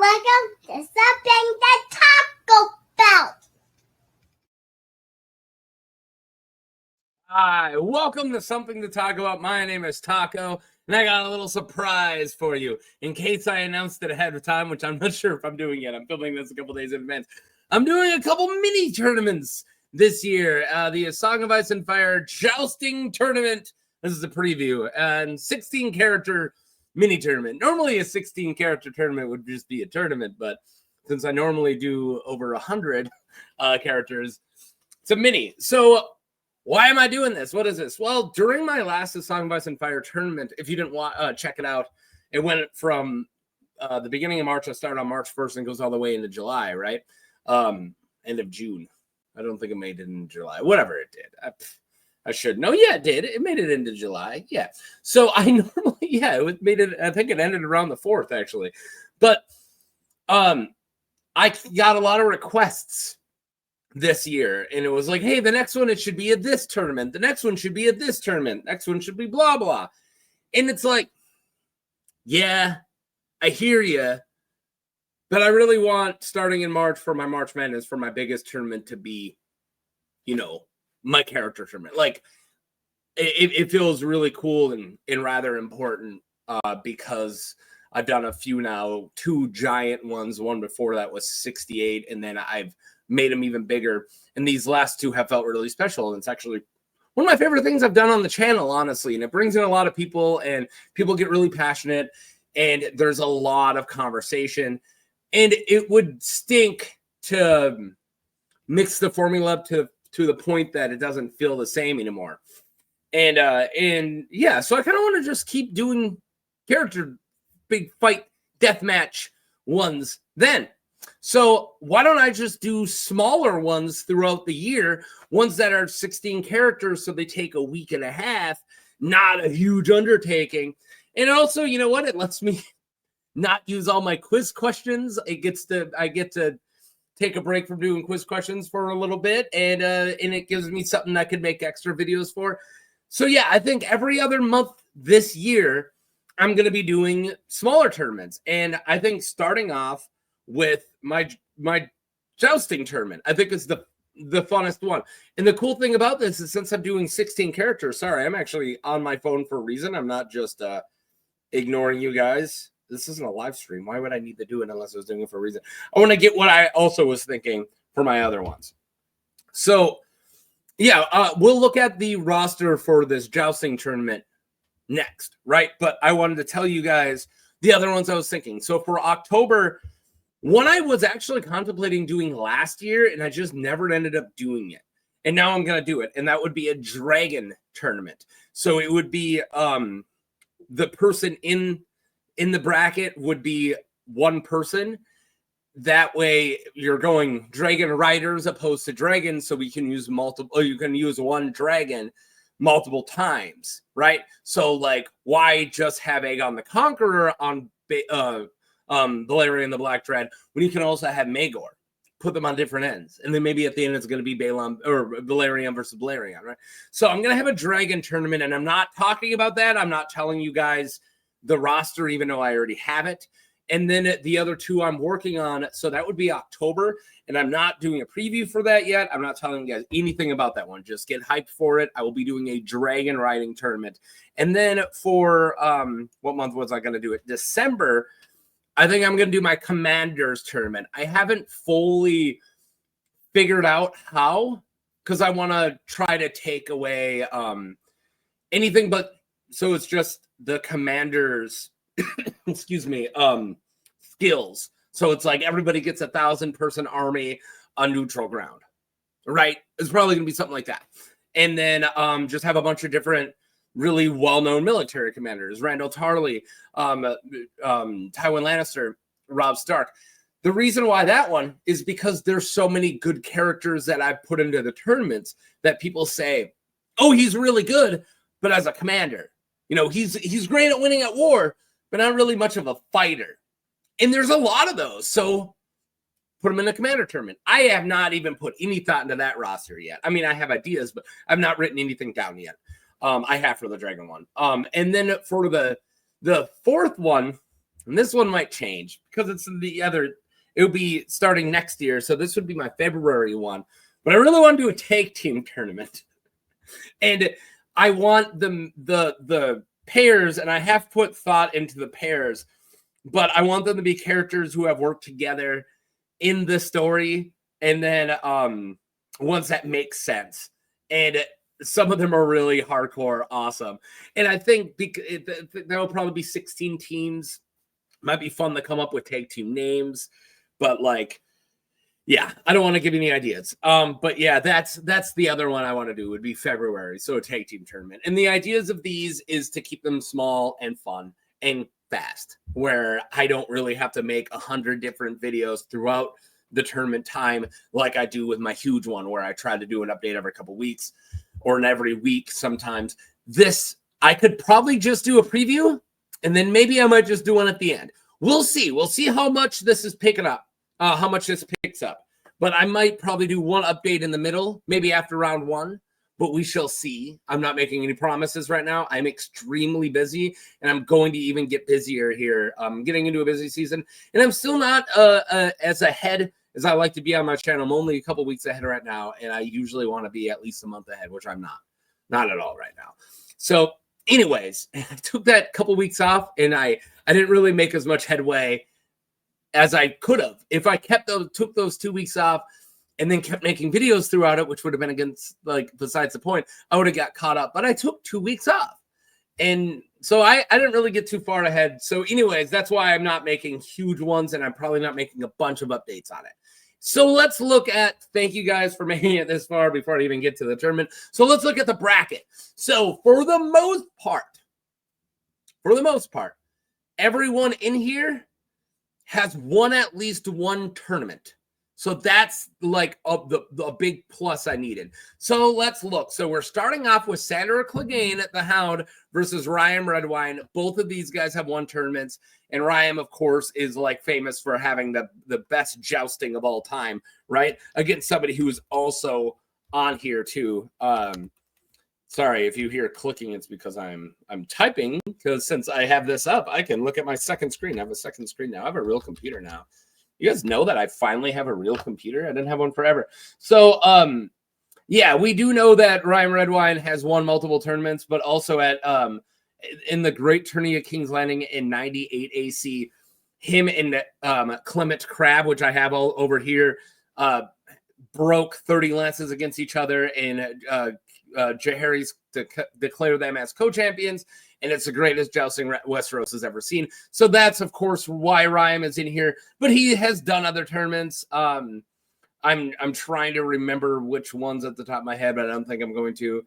Welcome to Something to Talk About. Hi, welcome to Something to Talk About. My name is Taco, and I got a little surprise for you. In case I announced it ahead of time, which I'm not sure if I'm doing yet. I'm filming this a couple days in advance. I'm doing a couple mini tournaments this year. The Song of Ice and Fire Jousting Tournament. This is a preview. And 16-character mini tournament. Normally a 16-character tournament would just be a tournament, but since I normally do over 100 characters, it's a mini. So why am I doing this? What is this? Well, during my last Song of Ice and Fire tournament, if you didn't check it out, it went from the beginning of March. I started on March 1st and goes all the way into July, right? End of June. I don't think it made it in July. Whatever it did. I should know. Yeah, it did. It made it into July. Yeah. So I normally, it made it. I think it ended around the 4th, actually. But I got a lot of requests this year, and it was like, hey, the next one, it should be at this tournament. The next one should be at this tournament. Next one should be blah, blah. And it's like, yeah, I hear you. But I really want, starting in March for my March Madness, for my biggest tournament to be, my character tournament. Like, it feels really cool and rather important because I've done a few now, 2 giant ones. One before that was 68, and then I've made them even bigger. And these last 2 have felt really special. And it's actually one of my favorite things I've done on the channel, honestly. And it brings in a lot of people, and people get really passionate, and there's a lot of conversation. And it would stink to mix the formula up to the point that it doesn't feel the same anymore. And yeah, so I kind of want to just keep doing character big fight deathmatch ones then. So why don't I just do smaller ones throughout the year, ones that are 16 characters, so they take a week and a half, not a huge undertaking. And also, you know what? It lets me not use all my quiz questions. I get to take a break from doing quiz questions for a little bit, and it gives me something I could make extra videos for. So yeah, I think every other month this year, I'm going to be doing smaller tournaments. And I think starting off with my jousting tournament, I think is the funnest one. And the cool thing about this is, since I'm doing 16 characters, sorry, I'm actually on my phone for a reason. I'm not just ignoring you guys. This isn't a live stream. Why would I need to do it unless I was doing it for a reason? I want to get what I also was thinking for my other ones. So yeah, we'll look at the roster for this jousting tournament next, right? But I wanted to tell you guys the other ones I was thinking. So for October, one I was actually contemplating doing last year, and I just never ended up doing it. And now I'm going to do it. And that would be a dragon tournament. So it would be the person in the bracket would be one person. That way you're going dragon riders opposed to dragons, so we can use multiple, or you can use one dragon multiple times, right? So like, why just have Aegon the Conqueror on Balerion the Black Dread when you can also have Maegor? Put them on different ends, and then maybe at the end it's going to be Balon or Balerion versus Balerion, right? So I'm going to have a dragon tournament, and I'm not talking about that. I'm not telling you guys the roster, even though I already have it. And then the other 2 I'm working on. So that would be October. And I'm not doing a preview for that yet. I'm not telling you guys anything about that one. Just get hyped for it. I will be doing a dragon riding tournament. And then for, what month was I going to do it? December, I think I'm going to do my commanders tournament. I haven't fully figured out how, because I want to try to take away anything but, so it's just the commanders, excuse me, skills. So it's like everybody gets 1,000-person army on neutral ground, right? It's probably going to be something like that. And then just have a bunch of different really well-known military commanders: Randall Tarley, Tywin Lannister, Robb Stark. The reason why that one is because there's so many good characters that I've put into the tournaments that people say, oh, he's really good, but as a commander. He's great at winning at war, but not really much of a fighter. And there's a lot of those. So put him in a commander tournament. I have not even put any thought into that roster yet. I mean, I have ideas, but I've not written anything down yet. I have for the dragon one. And then for the 4th one, And this one might change because it's it'll be starting next year. So this would be my February one. But I really want to do a tag team tournament. And I want the pairs, and I have put thought into the pairs, but I want them to be characters who have worked together in the story. And then ones that make sense. And some of them are really hardcore awesome. And I think there'll probably be 16 teams. Might be fun to come up with tag team names, but like, yeah, I don't want to give you any ideas. But yeah, that's the other one I want to do would be February. So a tag team tournament. And the ideas of these is to keep them small and fun and fast, where I don't really have to make 100 different videos throughout the tournament time like I do with my huge one, where I try to do an update every couple weeks or every week sometimes. This, I could probably just do a preview, and then maybe I might just do one at the end. We'll see. We'll see how much this is picking up, how much this picks up. But I might probably do one update in the middle, maybe after round one, but we shall see. I'm not making any promises right now. I'm extremely busy, and I'm going to even get busier here. I'm getting into a busy season, and I'm still not as ahead as I like to be on my channel. I'm only a couple weeks ahead right now, and I usually want to be at least a month ahead, which I'm not at all right now. So anyways, I took that couple weeks off, and I didn't really make as much headway as I could have. If I took those 2 weeks off and then kept making videos throughout it, which would have been besides the point, I would have got caught up. But I took 2 weeks off. And so I didn't really get too far ahead. So anyways, that's why I'm not making huge ones, and I'm probably not making a bunch of updates on it. So let's look at, thank you guys for making it this far before I even get to the tournament. So let's look at the bracket. So for the most part, everyone in here has won at least one tournament. So that's like the big plus I needed. So let's look. So we're starting off with Sandra Clegane at the Hound versus Ryan Redwine. Both of these guys have won tournaments. And Ryan, of course, is like famous for having the best jousting of all time, right? Against somebody who's also on here too. Sorry if you hear clicking, it's because I'm typing, because since I have this up, I can look at my second screen. I have a second screen now. I have a real computer now. You guys know that I finally have a real computer? I didn't have one forever. So, yeah, we do know that Ryan Redwine has won multiple tournaments, but also at in the Great Tourney at King's Landing in 98 AC, him and Clement Crab, which I have all over here, broke 30 lances against each other, and Jaharys declare them as co-champions, and it's the greatest jousting Westeros has ever seen. So that's, of course, why Ryan is in here, but he has done other tournaments. I'm trying to remember which ones at the top of my head, but I don't think I'm going to.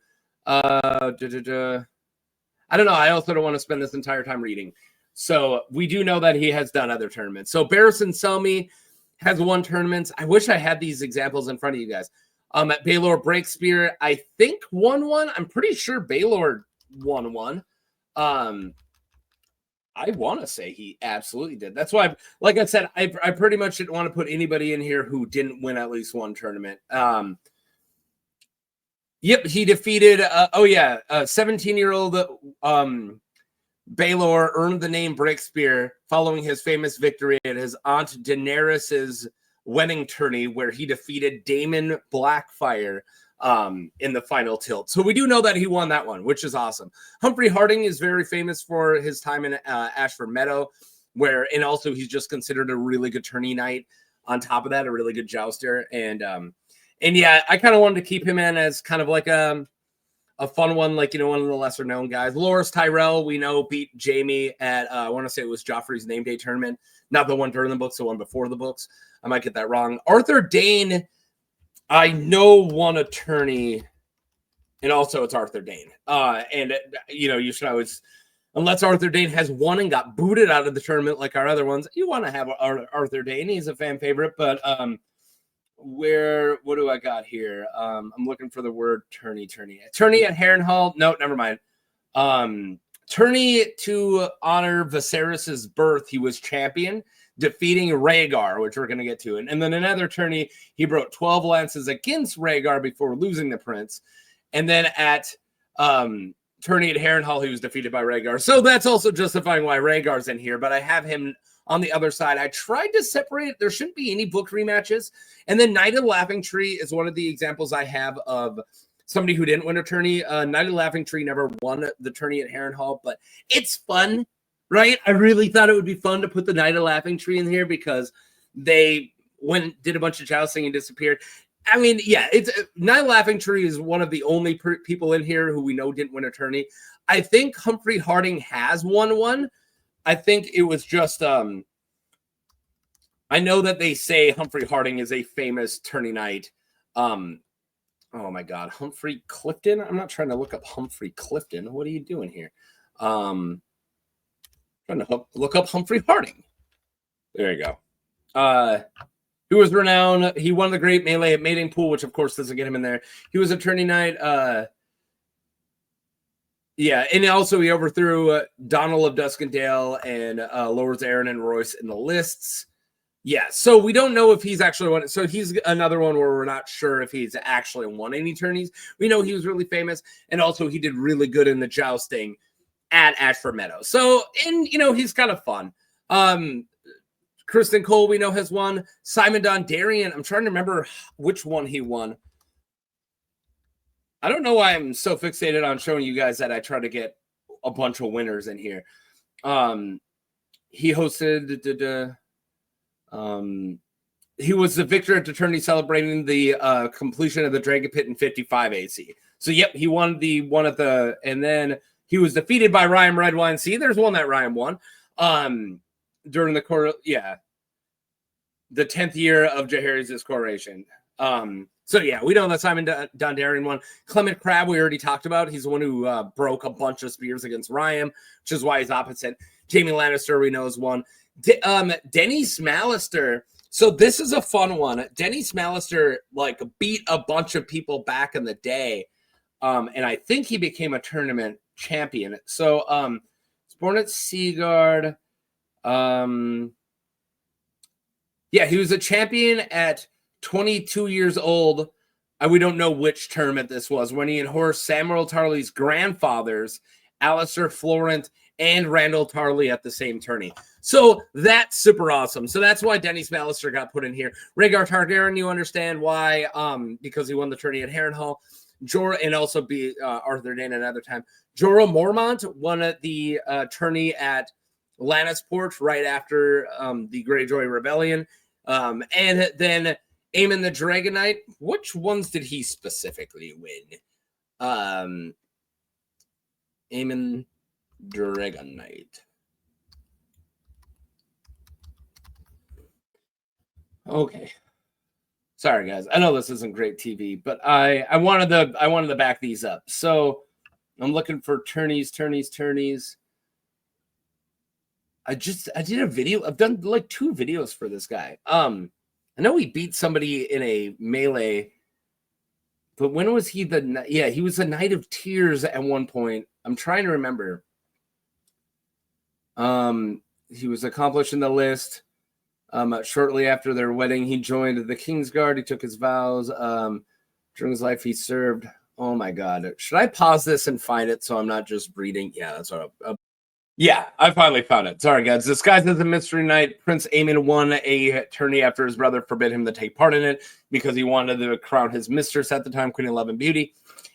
I don't know. I also don't want to spend this entire time reading. So we do know that he has done other tournaments. So Barrison Selmy has won tournaments. I wish I had these examples in front of you guys. At Baylor Breakspear, I think won one. I'm pretty sure Baylor won one. I want to say he absolutely did. That's why, like I said, I pretty much didn't want to put anybody in here who didn't win at least one tournament. Yep, he defeated, 17-year-old Baylor earned the name Breakspear following his famous victory at his Aunt Daenerys's wedding tourney, where he defeated Daemon Blackfire in the final tilt. So we do know that he won that one, which is awesome. Humphrey Harding is very famous for his time in Ashford Meadow, and also he's just considered a really good tourney knight. On top of that, a really good jouster. And yeah, I kind of wanted to keep him in as kind of like a fun one, like, one of the lesser known guys. Loras Tyrell, we know, beat Jamie at, I want to say it was Joffrey's name day tournament. Not the one during the books, the one before the books. I might get that wrong. Arthur Dane, I know, won a tourney, and also it's Arthur Dane. You should always, unless Arthur Dane has won and got booted out of the tournament like our other ones, you want to have Arthur Dane. He's a fan favorite, but what do I got here? I'm looking for the word tourney at Harrenhal. No, never mind. Tourney to honor Viserys's birth. He was champion, defeating Rhaegar, which we're going to get to. And then another tourney, he broke 12 lances against Rhaegar before losing the prince. And then at tourney at Harrenhal, he was defeated by Rhaegar. So that's also justifying why Rhaegar's in here, but I have him on the other side. I tried to separate. There shouldn't be any book rematches. And then Knight of the Laughing Tree is one of the examples I have of somebody who didn't win a tourney. Knight of the Laughing Tree never won the tourney at Harrenhal, but it's fun, right? I really thought it would be fun to put the Knight of the Laughing Tree in here because they did a bunch of jousting and disappeared. I mean, yeah, it's Knight of the Laughing Tree is one of the only people in here who we know didn't win a tourney. I think Humphrey Harding has won one. I think it was just I know that they say Humphrey Harding is a famous tourney knight. Oh my God, Humphrey Clifton. I'm not trying to look up Humphrey Clifton. What are you doing here? Trying to look up Humphrey Harding. There you go. Who was renowned. He won the Great Melee at Mating Pool, which of course doesn't get him in there. He was a tourney knight. Yeah, and also he overthrew Donald of Duskendale and lowers Aaron and Royce in the lists. Yeah, so we don't know if he's actually won. So he's another one where we're not sure if he's actually won any tourneys. We know he was really famous, and also he did really good in the jousting at Ashford Meadow. So, and he's kind of fun. Kristen Cole, we know, has won. Simon Dondarrion, I'm trying to remember which one he won. I don't know why I'm so fixated on showing you guys that I try to get a bunch of winners in here. He hosted he was the victor at the tourney celebrating the completion of the Dragon Pit in 55 AC. So yep, he won the one at the, and then he was defeated by Ryan Redwine. See, there's one that Ryan won. During the the 10th year of Jaehaerys' coronation. So yeah, we know that Simon Dondarrion won. Clement Crabbe, we already talked about. He's the one who broke a bunch of spears against Ryan, which is why he's opposite. Jaime Lannister, we know, is one. Denny Smallister. So this is a fun one. Denny Smallister beat a bunch of people back in the day, and I think he became a tournament champion. So he's born at Seaguard. Yeah, he was a champion at 22 years old. We don't know which tournament this was, when he endorsed Samuel Tarley's grandfathers, Alistair Florent and Randall Tarley, at the same tourney. So that's super awesome. So that's why Denny Smallister got put in here. Rhaegar Targaryen, you understand why, because he won the tourney at Harrenhal. And also Arthur Dane another time. Jorah Mormont won at the tourney at Lannisport right after the Greyjoy Rebellion. And then Aemon the Dragon Knight. Which ones did he specifically win? Aemon Dragon Knight. Okay. Sorry, guys. I know this isn't great TV, but I wanted to back these up. So I'm looking for tourneys. I did a video. I've done 2 videos for this guy. I know he beat somebody in a melee, but when was he he was the Knight of Tears at one point. I'm trying to remember. He was accomplished in the list. Shortly after their wedding, he joined the Kingsguard. He took his vows. During his life, he served. Oh my God. Should I pause this and find it so I'm not just reading? Yeah, that's what yeah, I finally found it. Sorry, guys. Disguised as a mystery knight, Prince Aemon won a tourney after his brother forbid him to take part in it because he wanted to crown his mistress at the time, Queen of Love and Beauty.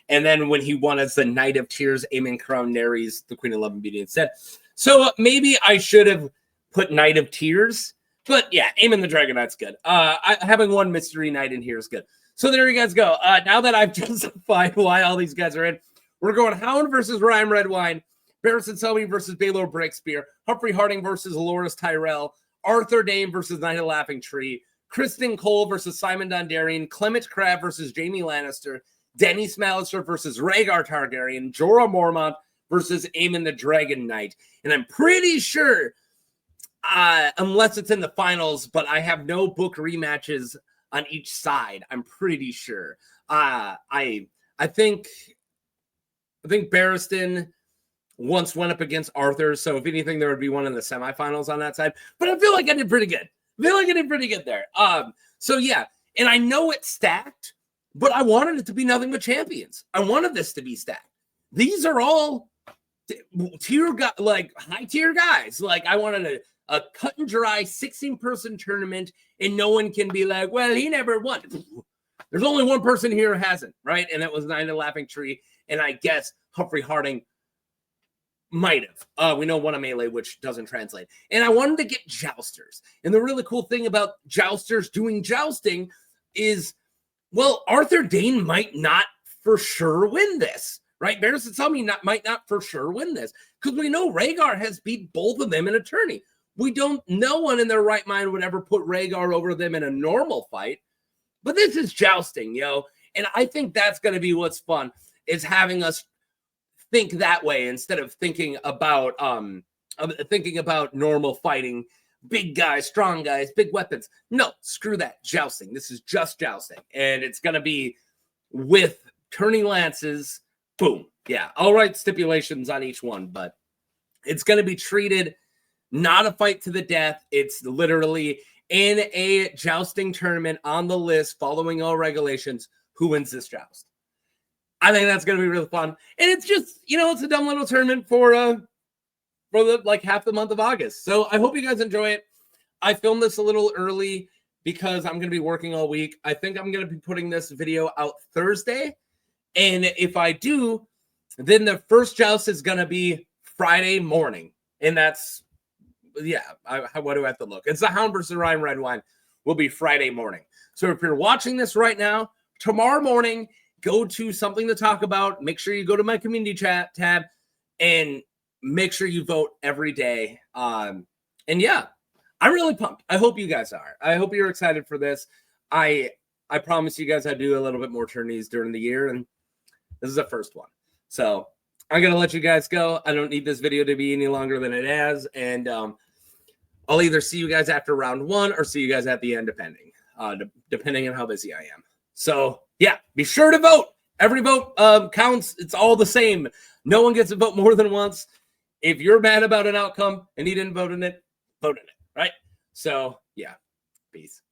And then when he won as the Knight of Tears, Aemon crowned Nerys, the Queen of Love and Beauty, instead. So maybe I should have put Knight of Tears. But yeah, Aemon the Dragon Knight's good. Having one mystery knight in here is good. So there you guys go. Now that I've justified why all these guys are in, we're going Hound versus Ryan Redwine, Barristan Selmy versus Baelor Breakspear, Humphrey Harding versus Loras Tyrell, Arthur Dane versus Knight of the Laughing Tree, Kristen Cole versus Simon Dondarrion, Clement Crabbe versus Jaime Lannister, Denny Smallister versus Rhaegar Targaryen, Jorah Mormont versus Aemon the Dragon Knight. And I'm pretty sure, unless it's in the finals, but I have no book rematches on each side. I'm pretty sure. I think Barristan once went up against Arthur, so if anything, there would be one in the semifinals on that side. But I feel like I did pretty good. There. So yeah, and I know it's stacked, but I wanted it to be nothing but champions. I wanted this to be stacked. these are all high tier guys. Like, I wanted a cut and dry 16-person tournament, and no one can be like, well, he never won. There's only one person here who hasn't, right? And that was Nine Laughing Tree, and I guess Humphrey Harding might have. We know one of Melee, which doesn't translate. And I wanted to get jousters. And the really cool thing about jousters doing jousting is, well, Arthur Dane might not for sure win this, right? Bears to tell me might not for sure win this, because we know Rhaegar has beat both of them in a tourney. No one in their right mind would ever put Rhaegar over them in a normal fight. But this is jousting, yo. And I think that's going to be what's fun, is having us think that way instead of thinking about normal fighting, big guys, strong guys, big weapons. No, screw that. Jousting. This is just jousting. And it's going to be with turning lances. Boom. Yeah. I'll write stipulations on each one, but it's going to be treated not a fight to the death. It's literally in a jousting tournament on the list, following all regulations, who wins this joust. I think that's going to be really fun. And it's just, it's a dumb little tournament for the like half the month of August. So I hope you guys enjoy it. I filmed this a little early because I'm going to be working all week. I think I'm going to be putting this video out Thursday. And if I do, then the first joust is going to be Friday morning. And that's, what do I have to look? It's the Hound versus Ryan Red Wine will be Friday morning. So if you're watching this right now, tomorrow morning, go to Something to Talk About. Make sure you go to my community chat tab and make sure you vote every day. And yeah, I'm really pumped. I hope you guys are. I hope you're excited for this. I promise you guys I do a little bit more tourneys during the year, and this is the first one. So I'm going to let you guys go. I don't need this video to be any longer than it has. And I'll either see you guys after round one or see you guys at the end, depending on how busy I am. So yeah, be sure to vote. Every vote counts. It's all the same. No one gets to vote more than once. If you're mad about an outcome and you didn't vote in it, right? So yeah, peace.